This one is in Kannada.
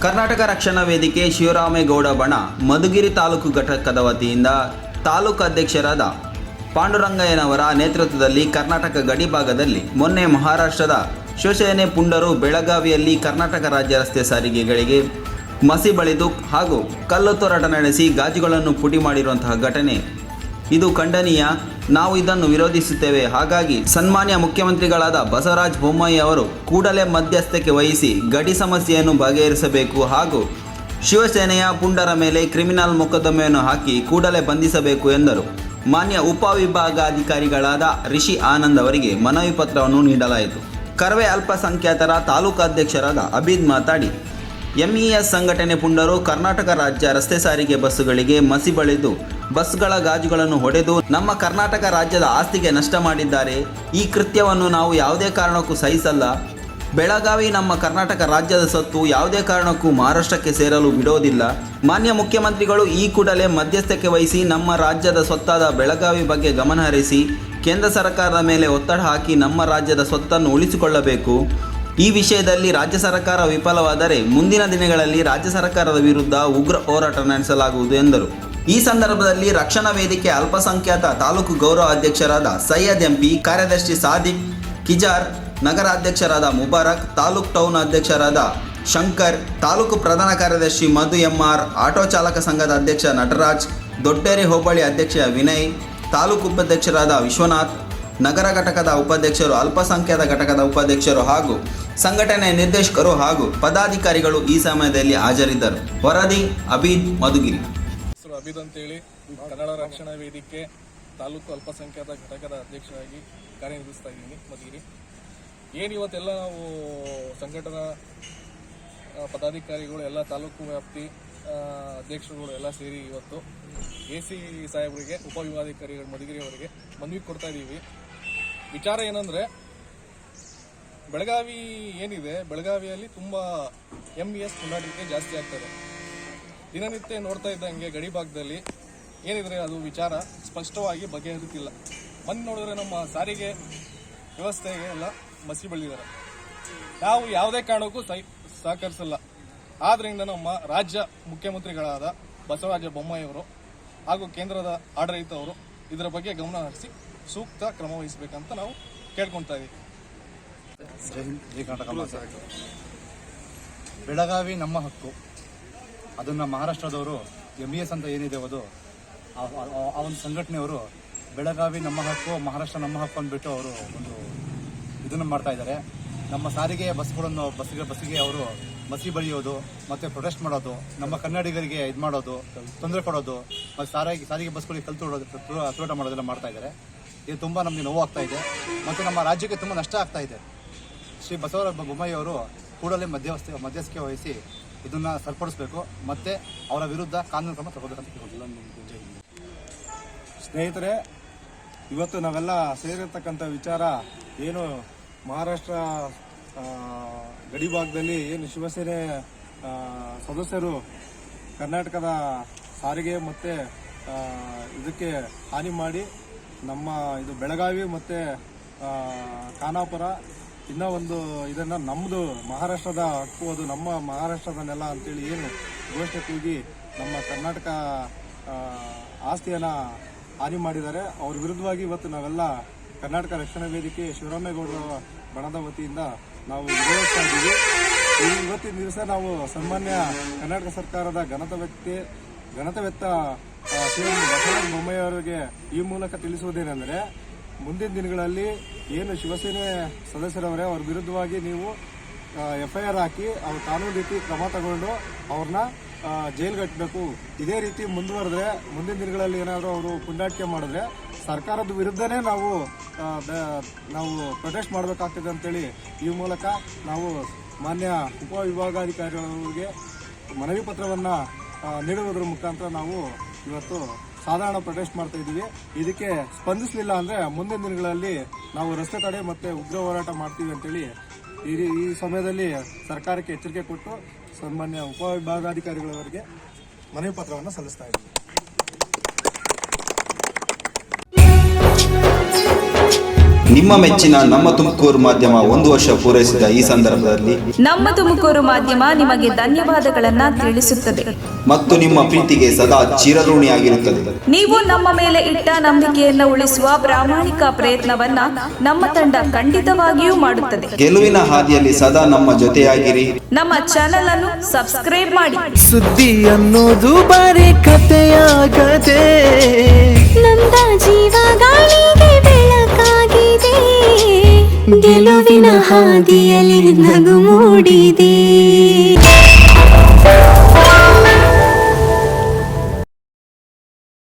ಕರ್ನಾಟಕ ರಕ್ಷಣಾ ವೇದಿಕೆ ಶಿವರಾಮೇಗೌಡ ಬಣ ಮಧುಗಿರಿ ತಾಲೂಕು ಘಟಕದ ವತಿಯಿಂದ ತಾಲೂಕು ಅಧ್ಯಕ್ಷರಾದ ಪಾಂಡುರಂಗಯ್ಯನವರ ನೇತೃತ್ವದಲ್ಲಿ ಕರ್ನಾಟಕ ಗಡಿ ಭಾಗದಲ್ಲಿ ಮೊನ್ನೆ ಮಹಾರಾಷ್ಟ್ರದ ಶಿವಸೇನೆ ಪುಂಡರು ಬೆಳಗಾವಿಯಲ್ಲಿ ಕರ್ನಾಟಕ ರಾಜ್ಯ ರಸ್ತೆ ಸಾರಿಗೆಗಳಿಗೆ ಮಸಿ ಬಳಿದು ಹಾಗೂ ಕಲ್ಲು ತೂರಾಟ ನಡೆಸಿ ಗಾಜುಗಳನ್ನು ಪುಡಿ ಮಾಡಿರುವಂತಹ ಘಟನೆ ಇದು ಖಂಡನೀಯ. ನಾವು ಇದನ್ನು ವಿರೋಧಿಸುತ್ತೇವೆ. ಹಾಗಾಗಿ ಸನ್ಮಾನ್ಯ ಮುಖ್ಯಮಂತ್ರಿಗಳಾದ ಬಸವರಾಜ ಬೊಮ್ಮಾಯಿ ಅವರು ಕೂಡಲೇ ಮಧ್ಯಸ್ಥಕ್ಕೆ ವಹಿಸಿ ಗಡಿ ಸಮಸ್ಯೆಯನ್ನು ಬಗೆಹರಿಸಬೇಕು ಹಾಗೂ ಶಿವಸೇನೆಯ ಪುಂಡರ ಮೇಲೆ ಕ್ರಿಮಿನಲ್ ಮೊಕದ್ದಮೆಯನ್ನು ಹಾಕಿ ಕೂಡಲೇ ಬಂಧಿಸಬೇಕು ಎಂದರು. ಮಾನ್ಯ ಉಪವಿಭಾಗಾಧಿಕಾರಿಗಳಾದ ರಿಷಿ ಆನಂದ್ ಅವರಿಗೆ ಮನವಿ ಪತ್ರವನ್ನು ನೀಡಲಾಯಿತು. ಕರವೇ ಅಲ್ಪಸಂಖ್ಯಾತರ ತಾಲೂಕು ಅಧ್ಯಕ್ಷರಾದ ಅಬೀದ್ ಮಾತಾಡಿ, ಎಂಇಎಸ್ ಸಂಘಟನೆ ಪುಂಡರು ಕರ್ನಾಟಕ ರಾಜ್ಯ ರಸ್ತೆ ಸಾರಿಗೆ ಬಸ್ಸುಗಳಿಗೆ ಮಸಿ ಬಳಿದು ಬಸ್ಗಳ ಗಾಜುಗಳನ್ನು ಹೊಡೆದು ನಮ್ಮ ಕರ್ನಾಟಕ ರಾಜ್ಯದ ಆಸ್ತಿಗೆ ನಷ್ಟ ಮಾಡಿದ್ದಾರೆ. ಈ ಕೃತ್ಯವನ್ನು ನಾವು ಯಾವುದೇ ಕಾರಣಕ್ಕೂ ಸಹಿಸಲ್ಲ. ಬೆಳಗಾವಿ ನಮ್ಮ ಕರ್ನಾಟಕ ರಾಜ್ಯದ ಸೊತ್ತು, ಯಾವುದೇ ಕಾರಣಕ್ಕೂ ಮಹಾರಾಷ್ಟ್ರಕ್ಕೆ ಸೇರಲು ಬಿಡೋದಿಲ್ಲ. ಮಾನ್ಯ ಮುಖ್ಯಮಂತ್ರಿಗಳು ಈ ಕೂಡಲೇ ಮಧ್ಯಸ್ಥಕ್ಕೆ ವಹಿಸಿ ನಮ್ಮ ರಾಜ್ಯದ ಸ್ವತ್ತಾದ ಬೆಳಗಾವಿ ಬಗ್ಗೆ ಗಮನ ಹರಿಸಿ ಕೇಂದ್ರ ಸರ್ಕಾರದ ಮೇಲೆ ಒತ್ತಡ ಹಾಕಿ ನಮ್ಮ ರಾಜ್ಯದ ಸ್ವತ್ತನ್ನು ಉಳಿಸಿಕೊಳ್ಳಬೇಕು. ಈ ವಿಷಯದಲ್ಲಿ ರಾಜ್ಯ ಸರ್ಕಾರ ವಿಫಲವಾದರೆ ಮುಂದಿನ ದಿನಗಳಲ್ಲಿ ರಾಜ್ಯ ಸರ್ಕಾರದ ವಿರುದ್ಧ ಉಗ್ರ ಹೋರಾಟ ನಡೆಸಲಾಗುವುದು ಎಂದರು. ಈ ಸಂದರ್ಭದಲ್ಲಿ ರಕ್ಷಣಾ ವೇದಿಕೆ ಅಲ್ಪಸಂಖ್ಯಾತ ತಾಲೂಕು ಗೌರವ ಅಧ್ಯಕ್ಷರಾದ ಸೈಯದ್ ಎಂಪಿ, ಕಾರ್ಯದರ್ಶಿ ಸಾದಿಕ್ ಕಿಜಾರ್, ನಗರ ಅಧ್ಯಕ್ಷರಾದ ಮುಬಾರಕ್, ತಾಲೂಕು ಟೌನ್ ಅಧ್ಯಕ್ಷರಾದ ಶಂಕರ್, ತಾಲೂಕು ಪ್ರಧಾನ ಕಾರ್ಯದರ್ಶಿ ಮಧು ಎಂಆರ್, ಆಟೋ ಚಾಲಕ ಸಂಘದ ಅಧ್ಯಕ್ಷ ನಟರಾಜ್, ದೊಡ್ಡೇರಿ ಹೋಬಳಿ ಅಧ್ಯಕ್ಷ ವಿನಯ್, ತಾಲೂಕು ಉಪಾಧ್ಯಕ್ಷರಾದ ವಿಶ್ವನಾಥ್, ನಗರ ಘಟಕದ ಉಪಾಧ್ಯಕ್ಷರು, ಅಲ್ಪಸಂಖ್ಯಾತ ಘಟಕದ ಉಪಾಧ್ಯಕ್ಷರು ಹಾಗೂ ಸಂಘಟನೆಯ ನಿರ್ದೇಶಕರು ಹಾಗೂ ಪದಾಧಿಕಾರಿಗಳು ಈ ಸಮಯದಲ್ಲಿ ಹಾಜರಿದ್ದರು. ವರದಿ ಅಬೀದ್, ಮಧುಗಿರಿ. ಅಬೀದ್ ಅಂತೇಳಿ ಕನ್ನಡ ರಕ್ಷಣಾ ವೇದಿಕೆ ತಾಲೂಕು ಅಲ್ಪಸಂಖ್ಯಾತ ಘಟಕದ ಅಧ್ಯಕ್ಷರಾಗಿ ಕಾರ್ಯನಿರ್ವಹಿಸ್ತಾ ಇದ್ದೀನಿ ಮಧುಗಿರಿ. ಇವತ್ತೆಲ್ಲ ನಾವು ಸಂಘಟನಾ ಪದಾಧಿಕಾರಿಗಳು ಎಲ್ಲ ತಾಲೂಕು ವ್ಯಾಪ್ತಿ ಅಧ್ಯಕ್ಷರುಗಳು ಎಲ್ಲ ಸೇರಿ ಇವತ್ತು AC ಸಾಹೇಬರಿಗೆ, ಉಪವಿಭಾಗಾಧಿಕಾರಿಗಳು ಮಧುಗಿರಿ ಅವರಿಗೆ ಮನವಿ ಕೊಡ್ತಾ ಇದ್ದೀವಿ. ವಿಚಾರ ಏನಂದ್ರೆ, ಬೆಳಗಾವಿ ಏನಿದೆ, ಬೆಳಗಾವಿಯಲ್ಲಿ ತುಂಬಾ MES ಪುಂಡಾಟಿಕೆ ಜಾಸ್ತಿ ಆಗ್ತದೆ. ದಿನನಿತ್ಯ ನೋಡ್ತಾ ಇದ್ದಂಗೆ ಗಡಿ ಭಾಗದಲ್ಲಿ ಏನಿದ್ರೆ ಅದು ವಿಚಾರ ಸ್ಪಷ್ಟವಾಗಿ ಬಗೆಹರಿತಿಲ್ಲ. ಮೊನ್ನೆ ನೋಡಿದ್ರೆ ನಮ್ಮ ಸಾರಿಗೆ ವ್ಯವಸ್ಥೆಗೆ ಎಲ್ಲ ಮಸಿ ಬಳಿದಿದ್ದಾರೆ. ನಾವು ಯಾವುದೇ ಕಾರಣಕ್ಕೂ ಸಹಕರಿಸಲ್ಲ. ಆದ್ರಿಂದ ನಮ್ಮ ರಾಜ್ಯ ಮುಖ್ಯಮಂತ್ರಿಗಳಾದ ಬಸವರಾಜ ಬೊಮ್ಮಾಯಿ ಅವರು ಹಾಗೂ ಕೇಂದ್ರದ ಆಡಳಿತವರು ಇದರ ಬಗ್ಗೆ ಗಮನ ಹರಿಸಿ ಸೂಕ್ತ ಕ್ರಮ ವಹಿಸಬೇಕಂತ ನಾವು ಕೇಳ್ಕೊಳ್ತಾ ಇದ್ದೀವಿ. ಬೆಳಗಾವಿ ನಮ್ಮ ಹಕ್ಕು, ಅದನ್ನು ಮಹಾರಾಷ್ಟ್ರದವರು MES ಅಂತ ಏನಿದೆ ಅದು ಆ ಒಂದು ಸಂಘಟನೆಯವರು ಬೆಳಗಾವಿ ನಮ್ಮ ಹಕ್ಕು, ಮಹಾರಾಷ್ಟ್ರ ನಮ್ಮ ಹಕ್ಕು ಅಂದ್ಬಿಟ್ಟು ಅವರು ಒಂದು ಇದನ್ನು ಮಾಡ್ತಾ ಇದ್ದಾರೆ. ನಮ್ಮ ಸಾರಿಗೆ ಬಸ್ಸಿಗೆ ಅವರು ಮಸಿ ಬಳಿಯೋದು ಮತ್ತು ಪ್ರೊಟೆಸ್ಟ್ ಮಾಡೋದು, ನಮ್ಮ ಕನ್ನಡಿಗರಿಗೆ ಇದು ಮಾಡೋದು, ತೊಂದರೆ ಕೊಡೋದು, ಮತ್ತು ಸಾರಿಗೆ ಬಸ್ಗಳಿಗೆ ತೂರಾಟ ಮಾಡೋದೆಲ್ಲ ಮಾಡ್ತಾ ಇದ್ದಾರೆ. ಇದು ತುಂಬ ನಮಗೆ ನೋವಾಗ್ತಾ ಇದೆ ಮತ್ತು ನಮ್ಮ ರಾಜ್ಯಕ್ಕೆ ತುಂಬ ನಷ್ಟ ಆಗ್ತಾ ಇದೆ. ಶ್ರೀ ಬಸವರಾಜ ಬೊಮ್ಮಾಯಿ ಅವರು ಕೂಡಲೇ ಮಧ್ಯಸ್ಥಿಕೆ ವಹಿಸಿ ಇದನ್ನು ಸರಿಪಡಿಸಬೇಕು ಮತ್ತು ಅವರ ವಿರುದ್ಧ ಕಾನೂನು ಕ್ರಮ ತಗೋಬೇಕಂತ ಕೇಳೋದಿಲ್ಲ. ಸ್ನೇಹಿತರೆ, ಇವತ್ತು ನಾವೆಲ್ಲ ಸೇರಿರ್ತಕ್ಕಂಥ ವಿಚಾರ ಏನು, ಮಹಾರಾಷ್ಟ್ರ ಗಡಿ ಭಾಗದಲ್ಲಿ ಏನು ಶಿವಸೇನೆ ಸದಸ್ಯರು ಕರ್ನಾಟಕದ ಸಾರಿಗೆ ಮತ್ತು ಇದಕ್ಕೆ ಹಾನಿ ಮಾಡಿ ನಮ್ಮ ಇದು ಬೆಳಗಾವಿ ಮತ್ತು ಖಾನಾಪುರ ಇನ್ನೂ ಒಂದು ಇದನ್ನು ನಮ್ಮದು ಮಹಾರಾಷ್ಟ್ರದ ಹಕ್ಕು, ಅದು ನಮ್ಮ ಮಹಾರಾಷ್ಟ್ರದ ನೆಲ ಅಂತೇಳಿ ಏನು ಘೋಷಣೆ ಕೂಗಿ ನಮ್ಮ ಕರ್ನಾಟಕ ಆಸ್ತಿಯನ್ನು ಹಾನಿ ಮಾಡಿದ್ದಾರೆ. ಅವ್ರ ವಿರುದ್ಧವಾಗಿ ಇವತ್ತು ನಾವೆಲ್ಲ ಕರ್ನಾಟಕ ರಕ್ಷಣಾ ವೇದಿಕೆ ಶಿವರಾಮೇಗೌಡರ ಬಣದ ವತಿಯಿಂದ ನಾವು ವಿರೋಧಿಸ್ತಾ ಇದ್ದೀವಿ. ಇವತ್ತಿನ ದಿವಸ ನಾವು ಸನ್ಮಾನ್ಯ ಕರ್ನಾಟಕ ಸರ್ಕಾರದ ಘನತೆವೆತ್ತ ಶ್ರೀ ಬಸವರಾಜ ಬೊಮ್ಮಾಯಿ ಅವರಿಗೆ ಈ ಮೂಲಕ ತಿಳಿಸುವುದೇನೆಂದರೆ, ಮುಂದಿನ ದಿನಗಳಲ್ಲಿ ಏನು ಶಿವಸೇನೆ ಸದಸ್ಯರವರೇ ಅವ್ರ ವಿರುದ್ಧವಾಗಿ ನೀವು FIR ಹಾಕಿ ಅವ್ರ ಕಾನೂನು ರೀತಿ ಕ್ರಮ ತಗೊಂಡು ಅವ್ರನ್ನ ಜೈಲ್ಗಟ್ಟಬೇಕು. ಇದೇ ರೀತಿ ಮುಂದುವರೆದ್ರೆ ಮುಂದಿನ ದಿನಗಳಲ್ಲಿ ಏನಾದರೂ ಅವರು ಪುಂಡಾಟಿಕೆ ಮಾಡಿದ್ರೆ ಸರ್ಕಾರದ ವಿರುದ್ಧನೇ ನಾವು ಪ್ರೊಟೆಸ್ಟ್ ಮಾಡಬೇಕಾಗ್ತದೆ ಅಂತೇಳಿ ಈ ಮೂಲಕ ನಾವು ಮಾನ್ಯ ಉಪವಿಭಾಗಾಧಿಕಾರಿಗಳಿಗೆ ಮನವಿ ಪತ್ರವನ್ನು ನೀಡುವುದರ ಮುಖಾಂತರ ನಾವು ಇವತ್ತು ಸಾಧಾರಣ ಪ್ರೊಟೆಸ್ಟ್ ಮಾಡ್ತಾ ಇದ್ದೀವಿ. ಇದಕ್ಕೆ ಸ್ಪಂದಿಸಲಿಲ್ಲ ಅಂದರೆ ಮುಂದಿನ ದಿನಗಳಲ್ಲಿ ನಾವು ರಸ್ತೆ ತಡೆ ಮತ್ತು ಉಗ್ರ ಹೋರಾಟ ಮಾಡ್ತೀವಿ ಅಂತೇಳಿ ಈ ಸಮಯದಲ್ಲಿ ಸರ್ಕಾರಕ್ಕೆ ಎಚ್ಚರಿಕೆ ಕೊಟ್ಟು ಸನ್ಮಾನ್ಯ ಉಪವಿಭಾಗಾಧಿಕಾರಿಗಳವರಿಗೆ ಮನವಿ ಪತ್ರವನ್ನು ಸಲ್ಲಿಸ್ತಾ ಇದ್ದೀವಿ. ನಿಮ್ಮ ಮೆಚ್ಚಿನ ನಮ್ಮ ತುಮಕೂರು ಮಾಧ್ಯಮ 1 ವರ್ಷ ಪೂರೈಸಿದ ಈ ಸಂದರ್ಭದಲ್ಲಿ ನಮ್ಮ ತುಮಕೂರು ಮಾಧ್ಯಮ ನಿಮಗೆ ಧನ್ಯವಾದಗಳನ್ನ ತಿಳಿಸುತ್ತದೆ ಮತ್ತು ನಿಮ್ಮ ಪ್ರೀತಿಗೆ ಸದಾ ಚಿರಋಣಿಯಾಗಿರುತ್ತದೆ. ನೀವು ನಮ್ಮ ಮೇಲೆ ಇಟ್ಟ ನಂಬಿಕೆಯನ್ನು ಉಳಿಸುವ ಪ್ರಾಮಾಣಿಕ ಪ್ರಯತ್ನವನ್ನ ನಮ್ಮ ತಂಡ ಖಂಡಿತವಾಗಿಯೂ ಮಾಡುತ್ತದೆ. ಗೆಲುವಿನ ಹಾದಿಯಲ್ಲಿ ಸದಾ ನಮ್ಮ ಜೊತೆಯಾಗಿರಿ. ನಮ್ಮ ಚಾನೆಲ್ ಅನ್ನು ಸಬ್ಸ್ಕ್ರೈಬ್ ಮಾಡಿ. ಸುದ್ದಿ ಅನ್ನೋದು ಬರೀ ಕಥೆಯಾಗದೆ ನೊಂದ ಜೀವ ಗಾಳಿಗೆ ಬೆಳಕಾಗಿದೆ, ಗೆಲುವಿನ ಹಾದಿಯಲ್ಲಿ ನಗು ಮೂಡಿದೆ.